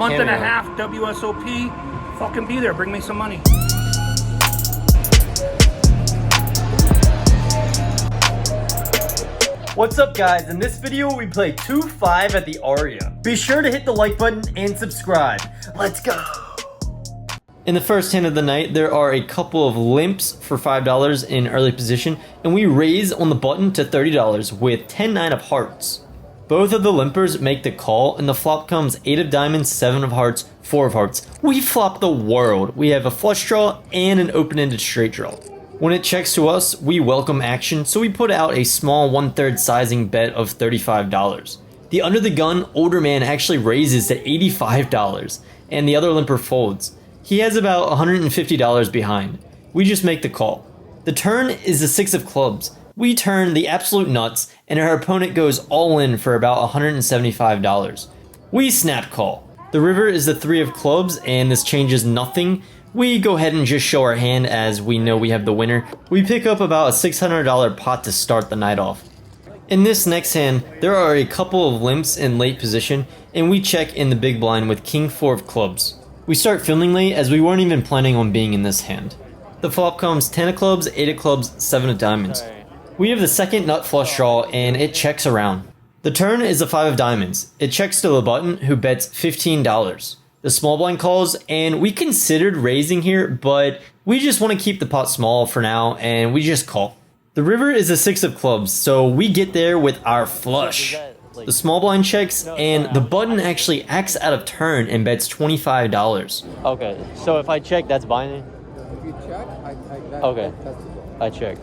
Month and a half, WSOP, fucking be there, bring me some money. What's up guys, in this video we play 2-5 at the Aria. Be sure to hit the like button and subscribe. Let's go! In the first hand of the night, there are a couple of limps for $5 in early position, and we raise on the button to $30 with 10-9 of hearts. Both of the limpers make the call, and the flop comes 8 of diamonds, 7 of hearts, 4 of hearts. We flop the world. We have a flush draw and an open-ended straight draw. When it checks to us, we welcome action, so we put out a small 1/3 sizing bet of $35. The under the gun older man actually raises to $85, and the other limper folds. He has about $150 behind. We just make the call. The turn is the 6 of clubs. We turn the absolute nuts, and our opponent goes all in for about $175. We snap call. The river is the 3 of clubs, and this changes nothing. We go ahead and just show our hand as we know we have the winner. We pick up about a $600 pot to start the night off. In this next hand, there are a couple of limps in late position, and we check in the big blind with King 4 of clubs. We start filming late as we weren't even planning on being in this hand. The flop comes 10 of clubs, 8 of clubs, 7 of diamonds. We have the second nut flush draw, and it checks around. The turn is a 5 of diamonds. It checks to the button, who bets $15. The small blind calls, and we considered raising here, but we just want to keep the pot small for now, and we just call. The river is a 6 of clubs, so we get there with our flush. The small blind checks, and the button actually acts out of turn and bets $25. Okay, so if I check, that's binding? If you check, Okay. I check.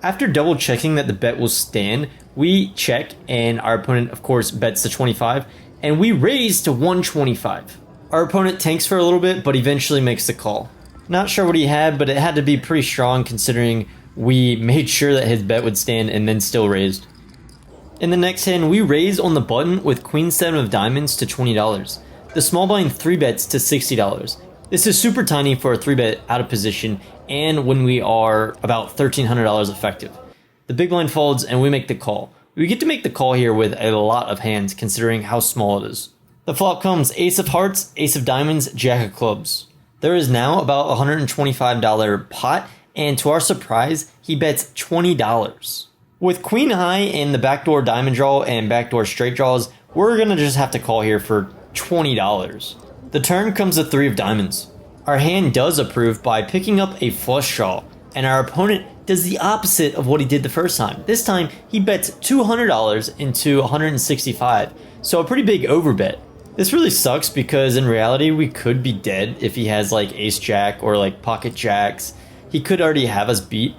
After double checking that the bet will stand, we check, and our opponent of course bets to 25, and we raise to 125. Our opponent tanks for a little bit, but eventually makes the call. Not sure what he had, but it had to be pretty strong considering we made sure that his bet would stand and then still raised. In the next hand, we raise on the button with Queen 7 of diamonds to $20. The small blind 3 bets to $60. This is super tiny for a 3 bet out of position and when we are about $1,300 effective. The big blind folds and we make the call. We get to make the call here with a lot of hands considering how small it is. The flop comes Ace of hearts, Ace of diamonds, Jack of clubs. There is now about a $125 pot, and to our surprise, he bets $20. With Queen high and the backdoor diamond draw and backdoor straight draws, we're gonna just have to call here for $20. The turn comes a 3 of diamonds. Our hand does approve by picking up a flush draw, and our opponent does the opposite of what he did the first time. This time, he bets $200 into $165, so a pretty big overbet. This really sucks because in reality, we could be dead if he has like ace jack or like pocket jacks. He could already have us beat.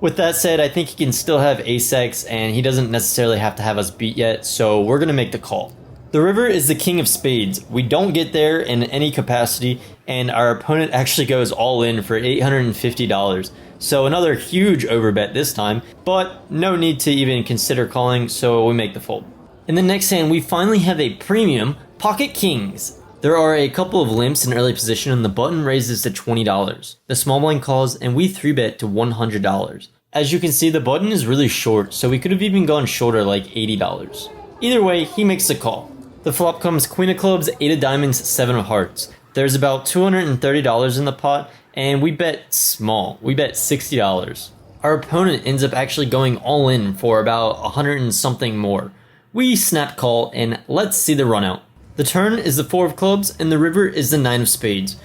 With that said, I think he can still have ace-x and he doesn't necessarily have to have us beat yet, so we're gonna make the call. The river is the king of spades. We don't get there in any capacity, and our opponent actually goes all in for $850. So another huge overbet this time, but no need to even consider calling, so we make the fold. In the next hand, we finally have a premium pocket kings. There are a couple of limps in early position and the button raises to $20. The small blind calls and we 3-bet to $100. As you can see, the button is really short, so we could have even gone shorter like $80. Either way, he makes the call. The flop comes Queen of clubs, 8 of diamonds, 7 of hearts. There's about $230 in the pot, and we bet small. We bet $60. Our opponent ends up actually going all in for about 100 and something more. We snap call, and let's see the run out. The turn is the 4 of clubs, and the river is the 9 of spades.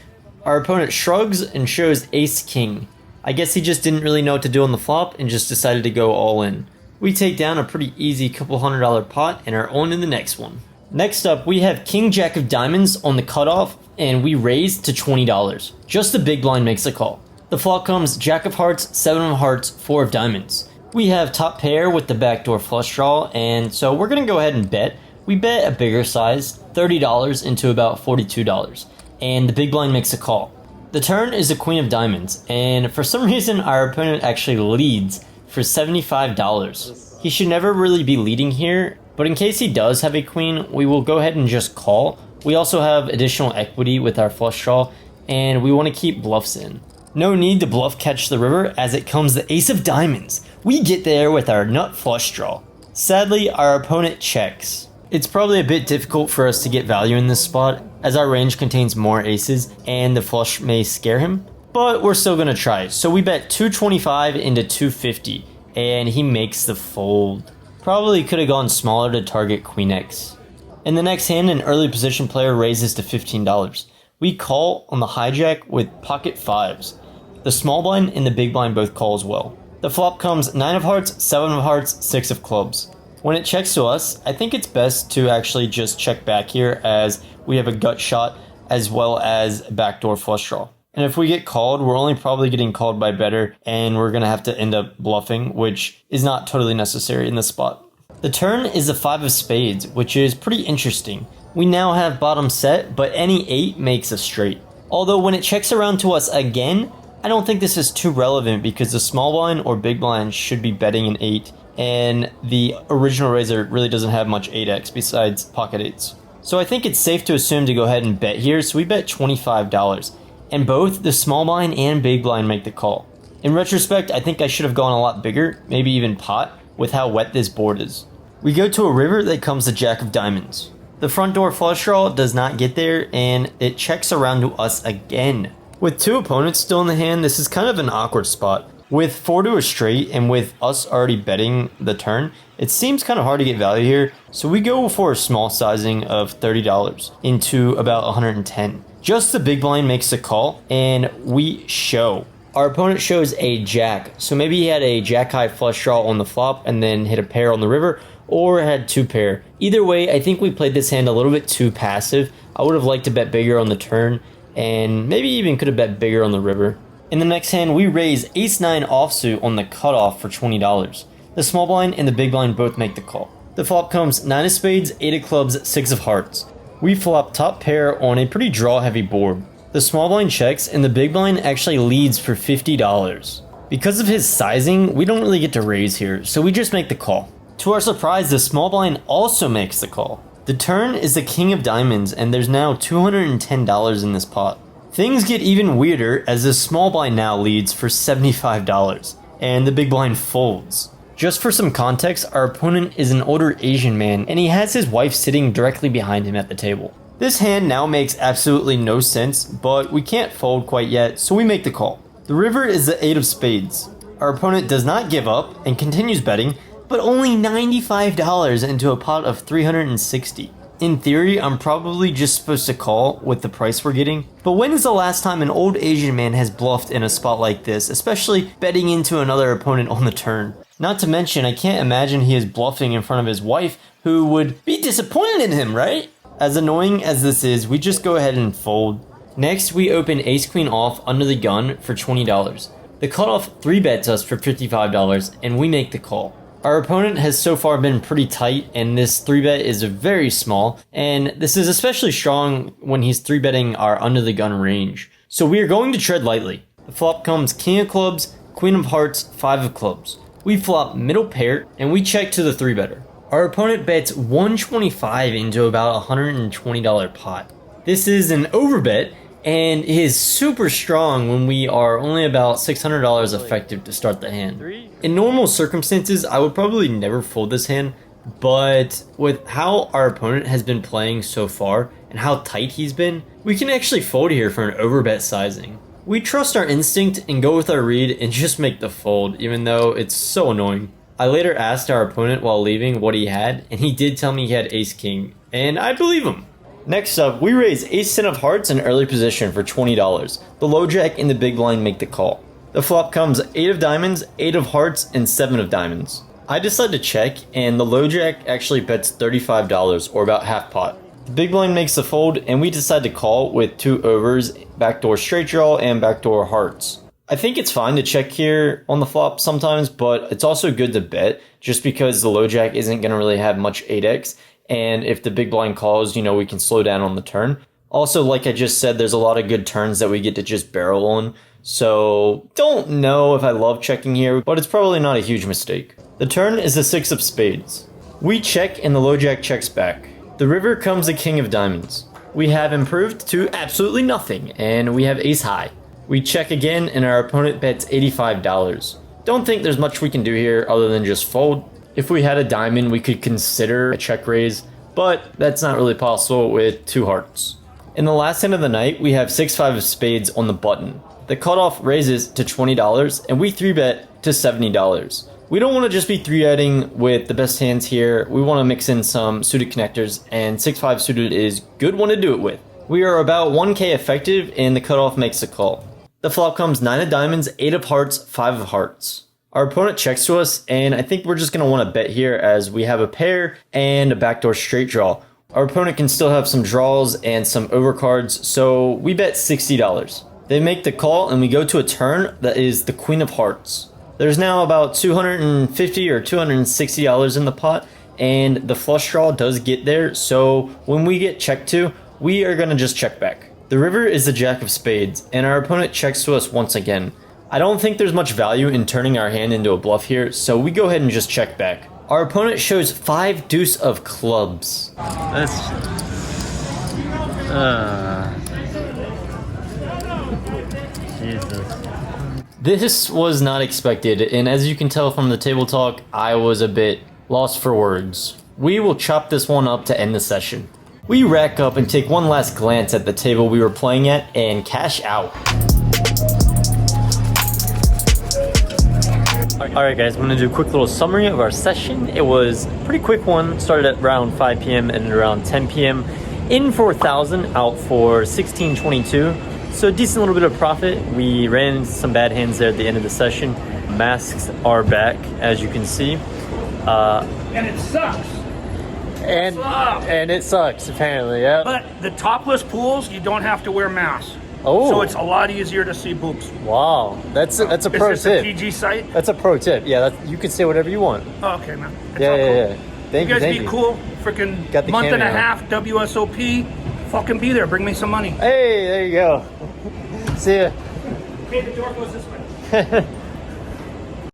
Our opponent shrugs and shows ace-king. I guess he just didn't really know what to do on the flop and just decided to go all in. We take down a pretty easy couple $100 pot and are on in the next one. Next up, we have King Jack of diamonds on the cutoff, and we raise to $20. Just the big blind makes a call. The flop comes Jack of hearts, 7 of hearts, 4 of diamonds. We have top pair with the backdoor flush draw, and so we're gonna go ahead and bet. We bet a bigger size, $30 into about $42, and the big blind makes a call. The turn is a queen of diamonds, and for some reason our opponent actually leads for $75. He should never really be leading here, but in case he does have a queen, we will go ahead and just call. We also have additional equity with our flush draw, and we want to keep bluffs in. No need to bluff catch the river as it comes the ace of diamonds. We get there with our nut flush draw. Sadly, our opponent checks. It's probably a bit difficult for us to get value in this spot, as our range contains more aces and the flush may scare him. But we're still gonna try. So we bet 225 into 250 and he makes the fold. Probably could have gone smaller to target Queen X. In the next hand, an early position player raises to $15. We call on the hijack with pocket fives. The small blind and the big blind both call as well. The flop comes 9 of hearts, 7 of hearts, 6 of clubs. When it checks to us, I think it's best to actually just check back here as we have a gut shot as well as a backdoor flush draw. And if we get called, we're only probably getting called by better and we're going to have to end up bluffing, which is not totally necessary in this spot. The turn is the 5 of spades, which is pretty interesting. We now have bottom set, but any 8 makes a straight. Although when it checks around to us again, I don't think this is too relevant because the small blind or big blind should be betting an 8 and the original raiser really doesn't have much 8x besides pocket 8s. So I think it's safe to assume to go ahead and bet here, so we bet $25. And both the small blind and big blind make the call. In retrospect, I think I should have gone a lot bigger, maybe even pot, with how wet this board is. We go to a river that comes the jack of diamonds. The front door flush draw does not get there and it checks around to us again. With 2 opponents still in the hand, this is kind of an awkward spot. With 4 to a straight and with us already betting the turn, it seems kind of hard to get value here, so we go for a small sizing of $30 into about 110. Just the big blind makes the call and we show. Our opponent shows a jack, so maybe he had a jack high flush draw on the flop and then hit a pair on the river, or had 2 pair. Either way, I think we played this hand a little bit too passive. I would have liked to bet bigger on the turn and maybe even could have bet bigger on the river. In the next hand, we raise ace-9 offsuit on the cutoff for $20. The small blind and the big blind both make the call. The flop comes 9 of spades, 8 of clubs, 6 of hearts. We flop top pair on a pretty draw-heavy board. The small blind checks and the big blind actually leads for $50. Because of his sizing, we don't really get to raise here, so we just make the call. To our surprise, the small blind also makes the call. The turn is the king of diamonds and there's now $210 in this pot. Things get even weirder as the small blind now leads for $75 and the big blind folds. Just for some context, our opponent is an older Asian man and he has his wife sitting directly behind him at the table. This hand now makes absolutely no sense, but we can't fold quite yet, so we make the call. The river is the 8 of spades. Our opponent does not give up and continues betting, but only $95 into a pot of $360. In theory, I'm probably just supposed to call with the price we're getting, but when is the last time an old Asian man has bluffed in a spot like this, especially betting into another opponent on the turn? Not to mention, I can't imagine he is bluffing in front of his wife, who would be disappointed in him, right? As annoying as this is, we just go ahead and fold. Next, we open ace-queen off under the gun for $20. The cutoff 3-bets us for $55, and we make the call. Our opponent has so far been pretty tight, and this 3-bet is very small, and this is especially strong when he's 3-betting our under the gun range. So we are going to tread lightly. The flop comes king of clubs, queen of hearts, 5 of clubs. We flop middle pair, and we check to the 3-better. Our opponent bets $125 into about a $120 pot. This is an overbet, and is super strong when we are only about $600 effective to start the hand. In normal circumstances, I would probably never fold this hand, but with how our opponent has been playing so far and how tight he's been, we can actually fold here for an overbet sizing. We trust our instinct and go with our read and just make the fold, even though it's so annoying. I later asked our opponent while leaving what he had, and he did tell me he had ace-king, and I believe him. Next up, we raise ace-10 of hearts in early position for $20. The low jack and the big blind make the call. The flop comes 8 of diamonds, 8 of hearts, and 7 of diamonds. I decide to check, and the low jack actually bets $35, or about half pot. The big blind makes the fold, and we decide to call with 2 overs, backdoor straight draw, and backdoor hearts. I think it's fine to check here on the flop sometimes, but it's also good to bet, just because the low jack isn't going to really have much 8x, and if the big blind calls, we can slow down on the turn. Also, like I just said, there's a lot of good turns that we get to just barrel on, so don't know if I love checking here, but it's probably not a huge mistake. The turn is the 6 of spades. We check and the low jack checks back. The river comes the king of diamonds. We have improved to absolutely nothing, and we have ace high. We check again and our opponent bets $85. Don't think there's much we can do here other than just fold. If we had a diamond, we could consider a check raise, but that's not really possible with 2 hearts. In the last hand of the night, we have 6-5 of spades on the button. The cutoff raises to $20 and we 3-bet to $70. We don't want to just be 3-betting with the best hands here. We want to mix in some suited connectors, and 6-5 suited is good one to do it with. We are about 1k effective and the cutoff makes the call. The flop comes 9 of diamonds, 8 of hearts, 5 of hearts. Our opponent checks to us, and I think we're just going to want to bet here as we have a pair and a backdoor straight draw. Our opponent can still have some draws and some overcards, so we bet $60. They make the call and we go to a turn that is the queen of hearts. There's now about $250 or $260 in the pot, and the flush draw does get there, so when we get checked to, we are going to just check back. The river is the jack of spades, and our opponent checks to us once again. I don't think there's much value in turning our hand into a bluff here, so we go ahead and just check back. Our opponent shows 5 deuce of clubs. That's... Jesus. This was not expected, and as you can tell from the table talk, I was a bit lost for words. We will chop this one up to end the session. We rack up and take one last glance at the table we were playing at and cash out. Alright guys, I'm going to do a quick little summary of our session. It was a pretty quick one, started at around 5 p.m. and around 10 p.m. In for 1,000, out for 1622. So decent little bit of profit. We ran into some bad hands there at the end of the session. Masks are back, as you can see. And it sucks. And it sucks, apparently, yeah. But the topless pools, you don't have to wear masks. Oh. So it's a lot easier to see boobs. Wow, that's a pro Is this tip. a PG site? That's a pro tip. Yeah, you can say whatever you want. Oh, okay, man. It's Yeah, all yeah, cool. yeah. Thank You you, guys thank be you. cool. Freaking Got the month and a cameo. half, WSOP. Fucking be there. Bring me some money. Hey, there you go. See ya. Okay, the door goes this way.